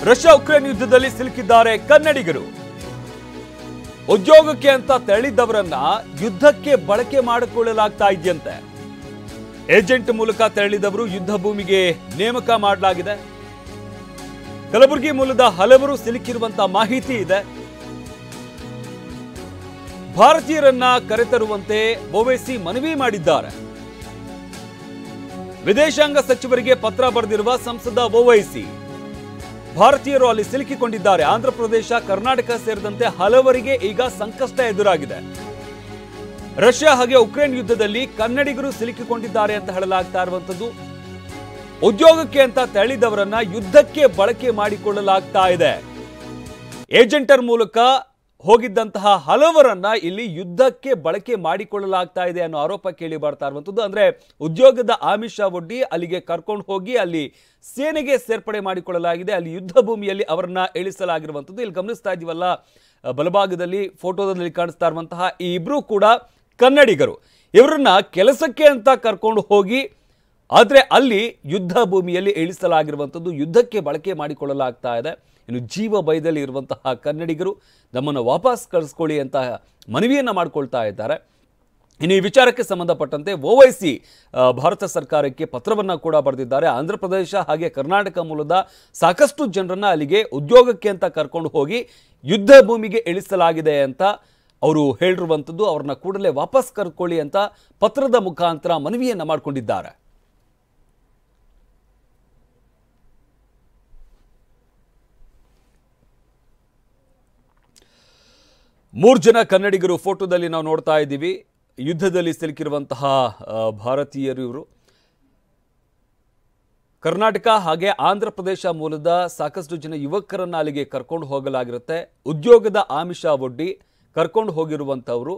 Russia Ukraine ಯುದ್ಧದಲ್ಲಿ ಸಿಲುಕಿದ್ದಾರೆ ಕನ್ನಡಿಗರು. ಉದ್ಯೋಗಕ್ಕೆ ಅಂತ ತೆರಳಿದವರನ್ನ ಯುದ್ಧಕ್ಕೆ ಬಳಕೆ ಮಾಡಿಕೊಳ್ಳಲಾಗ್ತಾ ಇದೆಯಂತೆ. ಏಜೆಂಟ್ ಮೂಲಕ ತೆರಳಿದವರು ಯುದ್ಧ ಭೂಮಿಗೆ ನೇಮಕ ಮಾಡಲಾಗಿದೆ. ಕಲಬುರಗಿ ಮೂಲದ ಹಲವರು ಸಿಲುಕಿರುವಂತಹ ಮಾಹಿತಿ ಇದೆ. ಭಾರತೀಯರನ್ನ ಕರೆತರುವಂತೆ ಓವೈಸಿ ಮನವಿ ಮಾಡಿದ್ದಾರೆ. ವಿದೇಶಾಂಗ ಸಚಿವರಿಗೆ ಪತ್ರ ಬರೆದಿರುವ ಸಂಸದ ಓವೈಸಿ ಭಾರತೀಯರು ಅಲ್ಲಿ ಸಿಲುಕಿಕೊಂಡಿದ್ದಾರೆ. ಆಂಧ್ರ ಪ್ರದೇಶ, ಕರ್ನಾಟಕ ಸೇರಿದಂತೆ ಹಲವರಿಗೆ ಈಗ ಸಂಕಷ್ಟ ಎದುರಾಗಿದೆ. ರಷ್ಯಾ ಹಾಗೆ ಉಕ್ರೇನ್ ಯುದ್ಧದಲ್ಲಿ ಕನ್ನಡಿಗರು ಸಿಲುಕಿಕೊಂಡಿದ್ದಾರೆ ಅಂತ ಹೇಳಲಾಗ್ತಾ ಇರುವಂತದ್ದು. ಉದ್ಯೋಗಕ್ಕೆ ಅಂತ ತೆರಳಿದವರನ್ನ ಯುದ್ಧಕ್ಕೆ ಬಳಕೆ ಮಾಡಿಕೊಳ್ಳಲಾಗ್ತಾ ಇದೆ. ಏಜೆಂಟರ್ ಮೂಲಕ ಹೋಗಿದ್ದಂತಹ ಹಲವರನ್ನ ಇಲ್ಲಿ ಯುದ್ಧಕ್ಕೆ ಬಳಕೆ ಮಾಡಿಕೊಳ್ಳಲಾಗ್ತಾ ಇದೆ ಅನ್ನೋ ಆರೋಪ ಕೇಳಿ ಬರ್ತಾ ಇರುವಂತದ್ದು. ಅಂದ್ರೆ ಉದ್ಯೋಗದ ಆಮಿಷ ಒಡ್ಡಿ ಅಲ್ಲಿಗೆ ಕರ್ಕೊಂಡು ಹೋಗಿ ಅಲ್ಲಿ ಸೇನೆಗೆ ಸೇರ್ಪಡೆ ಮಾಡಿಕೊಳ್ಳಲಾಗಿದೆ. ಅಲ್ಲಿ ಯುದ್ಧ ಭೂಮಿಯಲ್ಲಿ ಅವರನ್ನ ಇಳಿಸಲಾಗಿರುವಂತದ್ದು. ಇಲ್ಲಿ ಗಮನಿಸ್ತಾ ಇದೀವಲ್ಲ, ಬಲಭಾಗದಲ್ಲಿ ಫೋಟೋದಲ್ಲಿ ಕಾಣಿಸ್ತಾ ಇರುವಂತಹ ಈ ಇಬ್ರು ಕೂಡ ಕನ್ನಡಿಗರು. ಇವರನ್ನ ಕೆಲಸಕ್ಕೆ ಅಂತ ಕರ್ಕೊಂಡು ಹೋಗಿ ಆದ್ರೆ ಅಲ್ಲಿ ಯುದ್ಧ ಭೂಮಿಯಲ್ಲಿ ಇಳಿಸಲಾಗಿರುವಂತದ್ದು, ಯುದ್ಧಕ್ಕೆ ಬಳಕೆ ಮಾಡಿಕೊಳ್ಳಲಾಗ್ತಾ ಇದೆ. ಇನ್ನು ಜೀವ ಭಯದಲ್ಲಿ ಇರುವಂತಹ ಕನ್ನಡಿಗರು ನಮ್ಮನ್ನು ವಾಪಸ್ ಕಳಿಸ್ಕೊಳ್ಳಿ ಅಂತ ಮನವಿಯನ್ನ ಮಾಡಿಕೊಳ್ತಾ ಇದ್ದಾರೆ. ಇನ್ನು ಈ ವಿಚಾರಕ್ಕೆ ಸಂಬಂಧಪಟ್ಟಂತೆ ಓವೈಸಿ ಭಾರತ ಸರ್ಕಾರಕ್ಕೆ ಪತ್ರವನ್ನ ಕೂಡ ಬರೆದಿದ್ದಾರೆ. ಆಂಧ್ರ ಪ್ರದೇಶ ಹಾಗೆ ಕರ್ನಾಟಕ ಮೂಲದ ಸಾಕಷ್ಟು ಜನರನ್ನ ಅಲ್ಲಿಗೆ ಉದ್ಯೋಗಕ್ಕೆ ಅಂತ ಕರ್ಕೊಂಡು ಹೋಗಿ ಯುದ್ಧ ಭೂಮಿಗೆ ಇಳಿಸಲಾಗಿದೆ ಅಂತ ಅವರು ಹೇಳಿರುವಂಥದ್ದು. ಅವ್ರನ್ನ ಕೂಡಲೇ ವಾಪಸ್ ಕರ್ಕೊಳ್ಳಿ ಅಂತ ಪತ್ರದ ಮುಖಾಂತರ ಮನವಿಯನ್ನ ಮಾಡಿಕೊಂಡಿದ್ದಾರೆ. ಮೂರು ಜನ ಕನ್ನಡಿಗರು ಫೋಟೋದಲ್ಲಿ ನಾವು ನೋಡ್ತಾ ಇದ್ದೀವಿ. ಯುದ್ಧದಲ್ಲಿ ಸಿಲುಕಿರುವಂತಹ ಭಾರತೀಯರು ಇವರು. ಕರ್ನಾಟಕ ಹಾಗೆ ಆಂಧ್ರ ಪ್ರದೇಶ ಮೂಲದ ಸಾಕಷ್ಟು ಜನ ಯುವಕರನ್ನ ಅಲ್ಲಿಗೆ ಕರ್ಕೊಂಡು ಹೋಗಲಾಗಿರುತ್ತೆ. ಉದ್ಯೋಗದ ಆಮಿಷ ಒಡ್ಡಿ ಕರ್ಕೊಂಡು ಹೋಗಿರುವಂಥವ್ರು.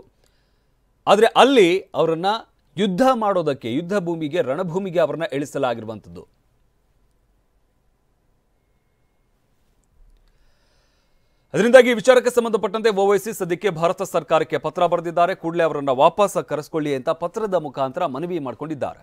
ಆದರೆ ಅಲ್ಲಿ ಅವರನ್ನ ಯುದ್ಧ ಮಾಡೋದಕ್ಕೆ, ಯುದ್ಧ ಭೂಮಿಗೆ, ರಣಭೂಮಿಗೆ ಅವರನ್ನ ಇಳಿಸಲಾಗಿರುವಂಥದ್ದು. ಅದರಿಂದಾಗಿ ವಿಚಾರಕ್ಕೆ ಸಂಬಂಧಪಟ್ಟಂತೆ ಓವೈಸಿ ಸದ್ಯಕ್ಕೆ ಭಾರತ ಸರ್ಕಾರಕ್ಕೆ ಪತ್ರ ಬರೆದಿದ್ದಾರೆ. ಕೂಡಲೇ ಅವರನ್ನ ವಾಪಸ್ ಕರೆಸಿಕೊಳ್ಳಿ ಅಂತ ಪತ್ರದ ಮುಖಾಂತರ ಮನವಿ ಮಾಡಿಕೊಂಡಿದ್ದಾರೆ.